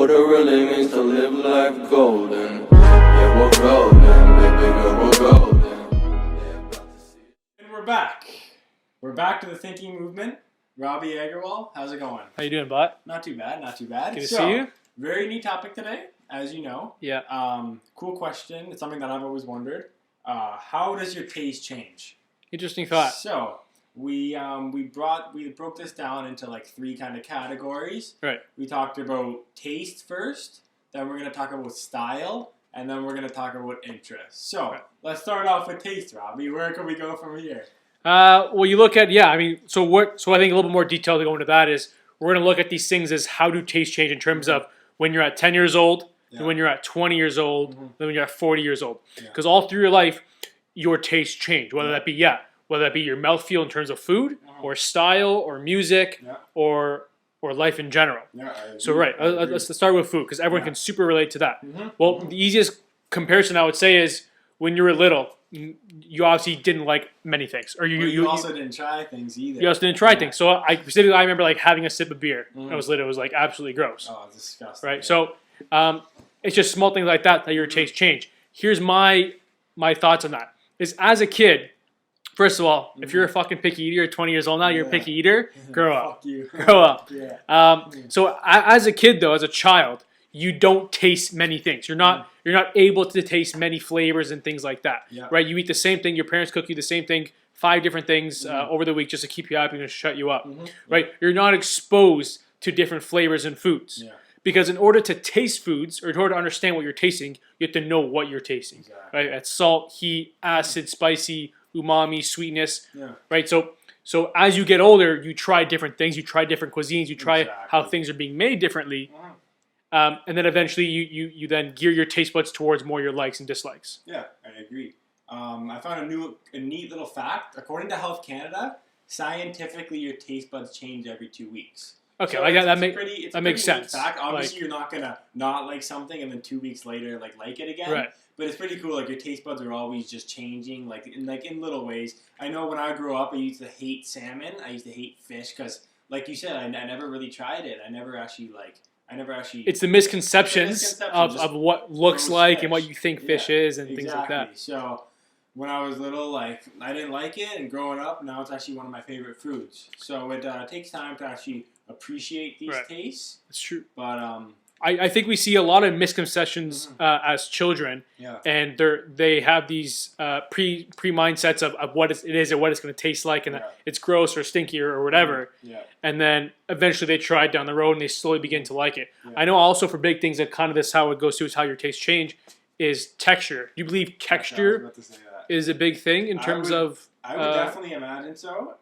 what it really means to live life golden. Yeah, we're golden, baby girl, we're golden. And we're back. We're back to the thinking movement. Robbie Agarwal, how's it going? How you doing, bud? Not too bad, not too bad. Good to see you. Very neat topic today, as you know. Yeah. Cool question. It's something that I've always wondered. How does your taste change? Interesting thought. So we broke this down into like 3 kind of categories. Right. We talked about taste first, then we're gonna talk about style, and then we're gonna talk about interest. So let's start off with taste, Robbie. Where can we go from here? Well, you look at, I think a little bit more detail to go into that is we're going to look at these things as how do taste change in terms of when you're at 10 years old, and when you're at 20 years old, and when you're at 40 years old. Because all through your life, your tastes change, whether that be your mouthfeel in terms of food, or style, or music, or life in general. So let's start with food, because everyone can super relate to that. Well, the easiest comparison I would say is when you were little, you obviously didn't like many things, or you also didn't try things either. You also didn't try things. So I remember like having a sip of beer when I was little. It was like absolutely gross. Oh, disgusting. Right. So it's just small things like that your taste change. Here's my thoughts on that. Is as a kid, first of all, if you're a fucking picky eater, you're 20 years old now, you're a picky eater. Grow up. Fuck you. Grow up. So as a kid though, as a child, you don't taste many things. You're not able to taste many flavors and things like that. Right? You eat the same thing. Your parents cook you the same thing, 5 different things over the week just to keep you happy and to shut you up. Right? You're not exposed to different flavors and foods. Because in order to taste foods, or in order to understand what you're tasting, you have to know what you're tasting. Right? That's salt, heat, acid, spicy, umami, sweetness. Right? So as you get older, you try different things. You try different cuisines. You try how things are being made differently. And then eventually you then gear your taste buds towards more your likes and dislikes. Yeah, I agree. I found a neat little fact. According to Health Canada, scientifically your taste buds change every 2 weeks. Okay, so like that makes sense. Fact. Obviously, you're not gonna not like something and then 2 weeks later like it again. Right. But it's pretty cool. Like your taste buds are always just changing, like in little ways. I know when I grew up, I used to hate salmon. I used to hate fish because, like you said, I never really tried it. I never actually. It's the misconceptions of what looks like fish. And what you think fish is and things like that. So when I was little, I didn't like it, and growing up, now it's actually one of my favorite foods. So it takes time to actually appreciate these tastes. That's true. But I think we see a lot of misconceptions as children, and they have these pre mindsets of what it is and what it's going to taste like, and that it's gross or stinky or whatever. And then eventually they try it down the road and they slowly begin to like it. I know also for big things that kind of this how it goes through is how your tastes change is texture. Do you believe texture is a big thing in terms of? I would definitely imagine so.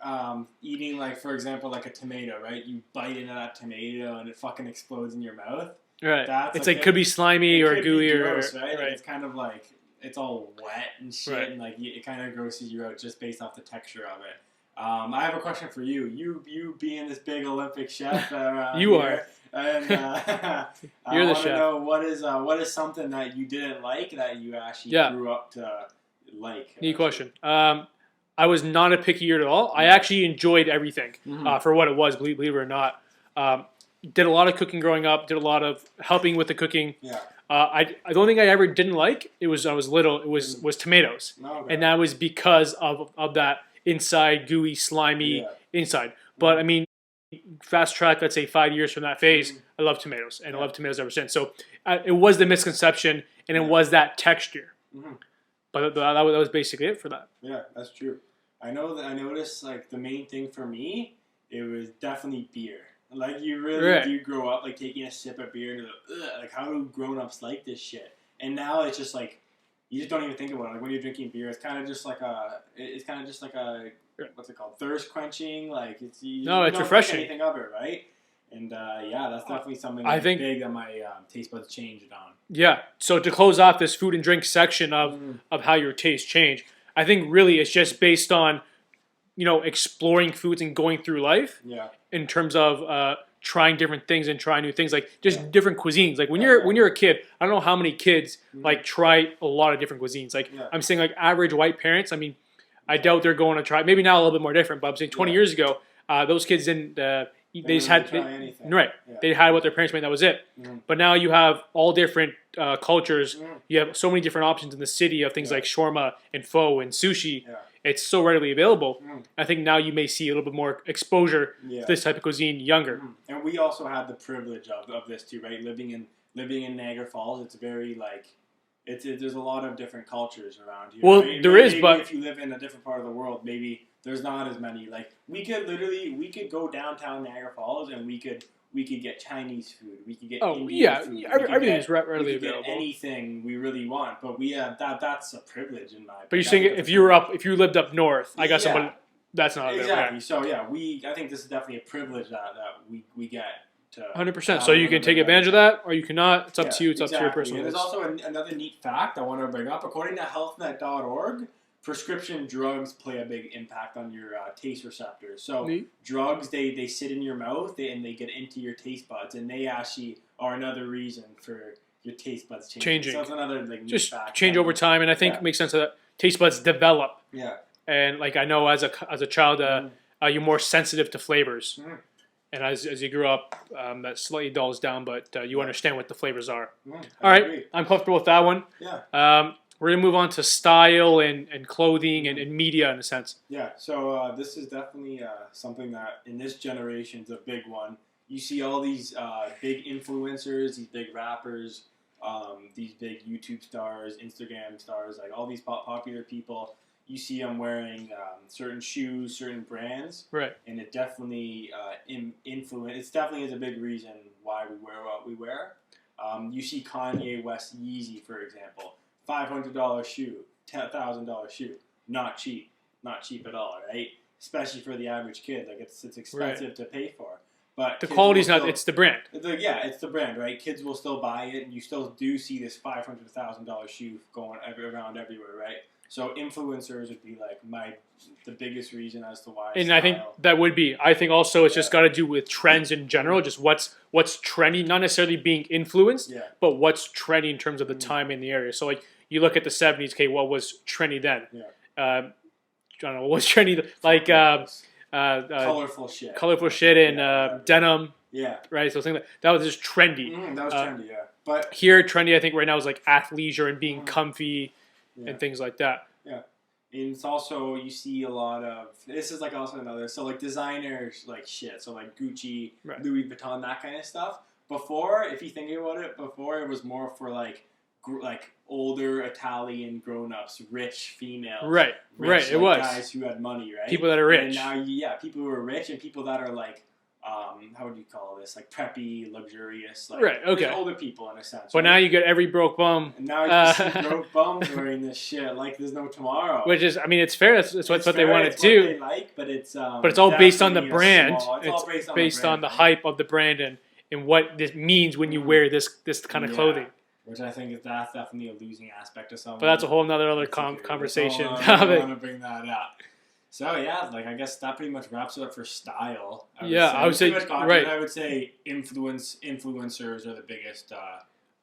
Eating for example, like a tomato, right? You bite into that tomato and it fucking explodes in your mouth. Right. It's could be slimy or gooey gross, right? It's kind of like it's all wet and shit, and it kind of grosses you out just based off the texture of it. I have a question for you. You being this big Olympic chef, you are, and you're the chef. Know what is something that you didn't like that you actually grew up to like? Neat question. I was not a picky eater at all. I actually enjoyed everything for what it was. Believe it or not. Did a lot of cooking growing up. Did a lot of helping with the cooking. I don't think I ever didn't like. I was little. It was tomatoes, and that was because of that inside gooey, slimy inside. But I mean, fast track. Let's say 5 years from that phase, I love tomatoes, and I love tomatoes ever since. So it was the misconception, and it was that texture. But that was basically it for that. Yeah, that's true. I know that I noticed the main thing for me, it was definitely beer. You really do grow up taking a sip of beer and how do grown-ups like this shit? And now it's just you just don't even think about it. When you're drinking beer, it's kind of just like a what's it called? Thirst quenching. It's refreshing. Think anything of it, right? And that's definitely something I think big that my taste buds changed on. Yeah. So to close off this food and drink section of how your tastes change, I think really it's just based on exploring foods and going through life. In terms of trying different things and trying new things, different cuisines. When you're a kid, I don't know how many kids try a lot of different cuisines. I'm saying average white parents. I mean, I doubt they're going to try. Maybe now a little bit more different, but I'm saying 20 years ago, those kids didn't they just had right. Yeah. They had what their parents made. That was it. But now you have all different cultures. You have so many different options in the city of things like shawarma and pho and sushi. Yeah. It's so readily available. I think now you may see a little bit more exposure to this type of cuisine younger. And we also had the privilege of this too, right? Living in Niagara Falls, it's very like there's a lot of different cultures around here. Well, right? there is, but if you live in a different part of the world, maybe there's not as many. Like we could go downtown Niagara Falls and we could get Chinese food. We could get Indian food. Everything is readily available. Get anything we really want, but we have that's a privilege in my opinion. But you're saying if you lived up north, I got somebody that's not exactly. So yeah, I think this is definitely a privilege that we get. 100%. So you can take advantage of that, or you cannot. It's up to you. It's up to your personal. And there's also another neat fact I want to bring up. According to healthnet.org, prescription drugs play a big impact on your taste receptors. So drugs, they sit in your mouth and they get into your taste buds, and they actually are another reason for your taste buds changing. So it's another neat fact. Change over time, and I think it makes sense that taste buds develop. Yeah. And like I know as a child, you're more sensitive to flavors. And as you grew up, that slightly dulls down, but you understand what the flavors are. All right, agree. I'm comfortable with that one. Yeah. We're going to move on to style and clothing and media in a sense. Yeah, so this is definitely something that in this generation is a big one. You see all these big influencers, these big rappers, these big YouTube stars, Instagram stars, like all these popular people. You see them wearing certain shoes, certain brands, right? And it definitely influence. It definitely is a big reason why we wear what we wear. You see Kanye West Yeezy, for example, $500 shoe, $10,000 shoe, not cheap at all, right? Especially for the average kid, like it's expensive to pay for. But the quality's not; it's the brand. It's the brand, right? Kids will still buy it, and you still do see this $500,000 shoe going around everywhere, right? So influencers would be like the biggest reason as to why. And I think that would be. I think also it's just got to do with trends in general, just what's trendy, not necessarily being influenced, but what's trendy in terms of the time in the area. So like you look at the 70s, okay, what was trendy then? I don't know, what was trendy like colorful shit. Colorful shit and denim. Yeah. Right. So that was just trendy. That was trendy, yeah. But here, trendy I think right now is like athleisure and being comfy. Yeah. And things like that. Yeah. And it's also, you see a lot of, this is like also another, so like designers, like shit, so like Gucci, Louis Vuitton, that kind of stuff. Before, if you think about it, it was more for like older Italian grown-ups, rich females. Right, it was. Guys who had money, right? People that are rich. And now, people who are rich and people that are like, how would you call this? Like preppy, luxurious, like older people in a sense. But now you get every broke bum. And now you see broke bums wearing this shit like there's no tomorrow. Which is, I mean, it's fair. That's what they want to do. What they like, but it's all based on the brand. It's based on the hype of the brand and what this means when you wear this kind of clothing. Which I think that's definitely a losing aspect of something. But that's a whole other conversation. I don't want to bring that up. So yeah, like I guess that pretty much wraps it up for style. I would say right. I would say influencers are the biggest.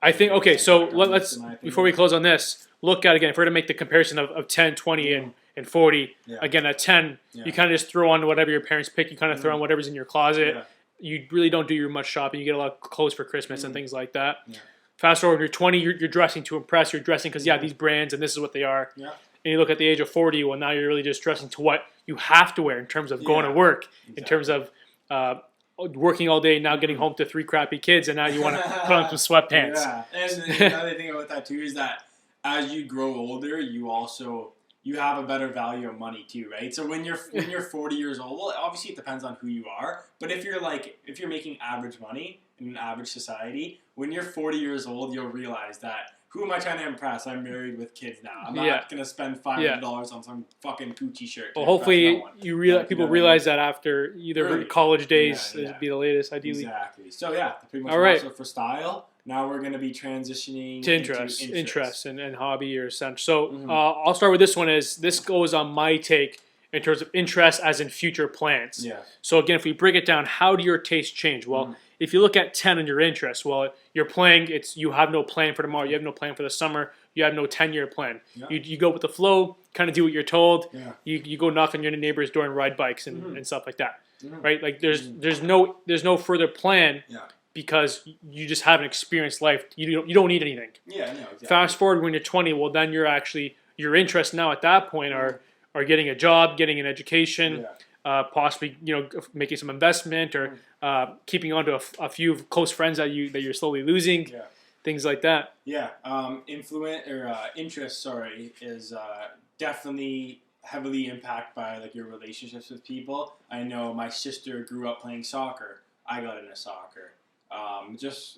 I think okay. So let's before we close on this, look at again. If we're to make the comparison of 10, 20, and 40, again at 10, you kind of just throw on whatever your parents pick. You kind of throw on whatever's in your closet. Yeah. You really don't do much shopping. You get a lot of clothes for Christmas and things like that. Yeah. Fast forward, you're 20, you're dressing to impress. You're dressing because these brands and this is what they are. Yeah. And you look at the age of 40, well, now you're really just dressing to what you have to wear in terms of going to work, in terms of working all day, now getting home to 3 crappy kids, and now you want to put on some sweatpants. Yeah, and another thing about that too is that as you grow older, you have a better value of money too, right? So when you're 40 years old, well, obviously it depends on who you are, but if you're making average money in an average society, when you're 40 years old, you'll realize that. Who am I trying to impress? I'm married with kids now. I'm not going to spend $500 on some fucking Gucci shirt. Well, hopefully people realize that after either college days, it'd be the latest, ideally. Exactly. So yeah, pretty much also for style. Now we're going to be transitioning to interest and hobby or such. So I'll start with this one. This goes on my take in terms of interest as in future plans. Yeah. So again, if we break it down, how do your tastes change? Well, if you look at 10 on your interest, well, you're playing, you have no plan for tomorrow, you have no plan for the summer, you have no 10-year plan. Yeah. You go with the flow, kind of do what you're told, you go knock on your neighbor's door and ride bikes and stuff like that. right? Like there's no further plan because you just haven't experienced life. You don't need anything. Yeah, no, exactly. Fast forward when you're 20, well then your interests now at that point are getting a job, getting an education, possibly making some investment or keeping on to a few close friends that you're slowly losing. Yeah. Things like that. Yeah, interest. Sorry, is definitely heavily impacted by like your relationships with people. I know my sister grew up playing soccer. I got into soccer.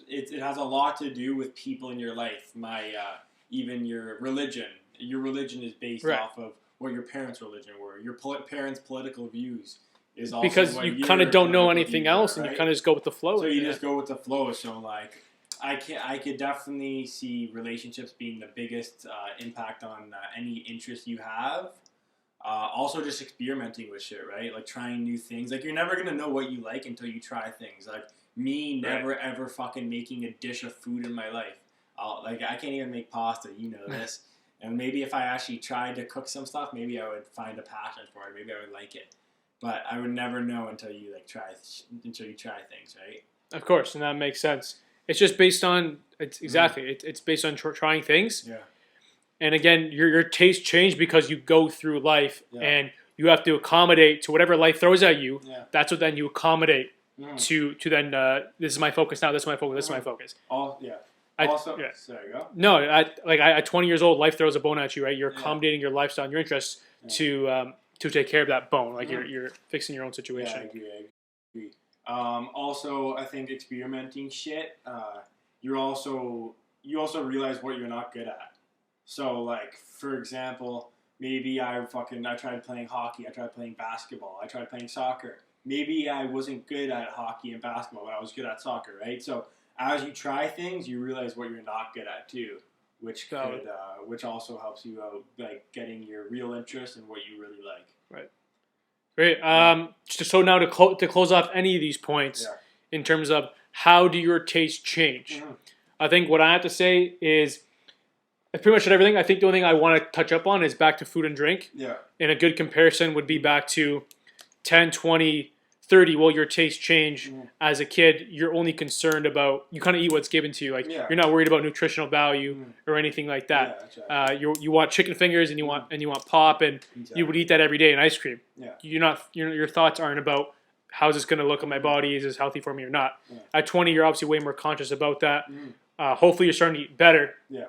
It has a lot to do with people in your life. Even your religion. Your religion is based off of what your parents' religion were. Your parents' political views is also because you kind of don't know anything else, and you kind of just go with the flow. So you just go with the flow. So like. I could definitely see relationships being the biggest impact on any interest you have. Also, just experimenting with shit, right? Like trying new things. Like you're never gonna know what you like until you try things. Like me, never ever fucking making a dish of food in my life. I can't even make pasta. You know this. And maybe if I actually tried to cook some stuff, maybe I would find a passion for it. Maybe I would like it. But I would never know until you try things, right? Of course, and that makes sense. It's just based on it's based on trying things. Yeah. And again, your tastes change because you go through life and you have to accommodate to whatever life throws at you. Yeah. That's what then you accommodate to then this is my focus now. This is my focus. This is my focus. There you go. No, at 20 years old, life throws a bone at you, right? You're accommodating your lifestyle and your interests to take care of that bone. Like you're fixing your own situation. Yeah, I agree. Also, I think experimenting shit. You also realize what you're not good at. So, like for example, maybe I tried playing hockey. I tried playing basketball. I tried playing soccer. Maybe I wasn't good at hockey and basketball, but I was good at soccer, right? So, as you try things, you realize what you're not good at too, which also helps you out, like getting your real interest in what you really like. Right. Great. So now to close off any of these points, in terms of how do your tastes change? Mm-hmm. I think what I have to say is I pretty much said everything. I think the only thing I want to touch up on is back to food and drink. Yeah. And a good comparison would be back to 10, 20, 30. Well, your tastes change as a kid. You're only concerned about, you kind of eat what's given to you. Like you're not worried about nutritional value or anything like that. Yeah, you want chicken fingers and you want pop and you would eat that every day and ice cream. Yeah. Your thoughts aren't about how's this going to look on my body? Is this healthy for me or not? Yeah. At 20, you're obviously way more conscious about that. Hopefully, you're starting to eat better. Yeah.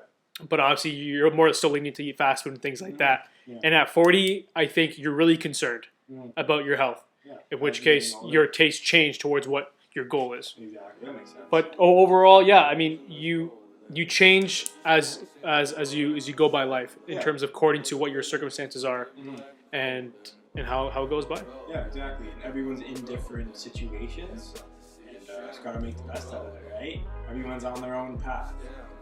But obviously, you're more still leaning to eat fast food and things like that. Yeah. And at 40, I think you're really concerned about your health. Yeah. In which case, your taste change towards what your goal is. Exactly, that makes sense. But overall, I mean, you change as you go by life in terms of according to what your circumstances are, and how it goes by. Yeah, exactly. And everyone's in different situations, and just gotta make the best out of it, right? Everyone's on their own path.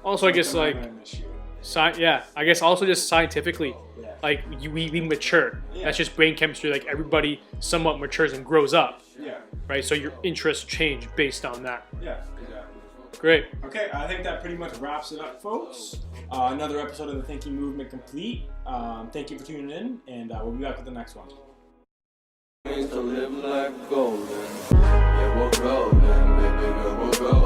Also, I guess I guess also just scientifically, like we mature. Yeah. That's just brain chemistry. Like everybody somewhat matures and grows up. Yeah. Right. So your interests change based on that. Yeah. Exactly. Great. Okay, I think that pretty much wraps it up, folks. Another episode of the Thinking Movement complete. Thank you for tuning in, and we'll be back with the next one. To live life golden, yeah, we're golden, baby girl, we're golden.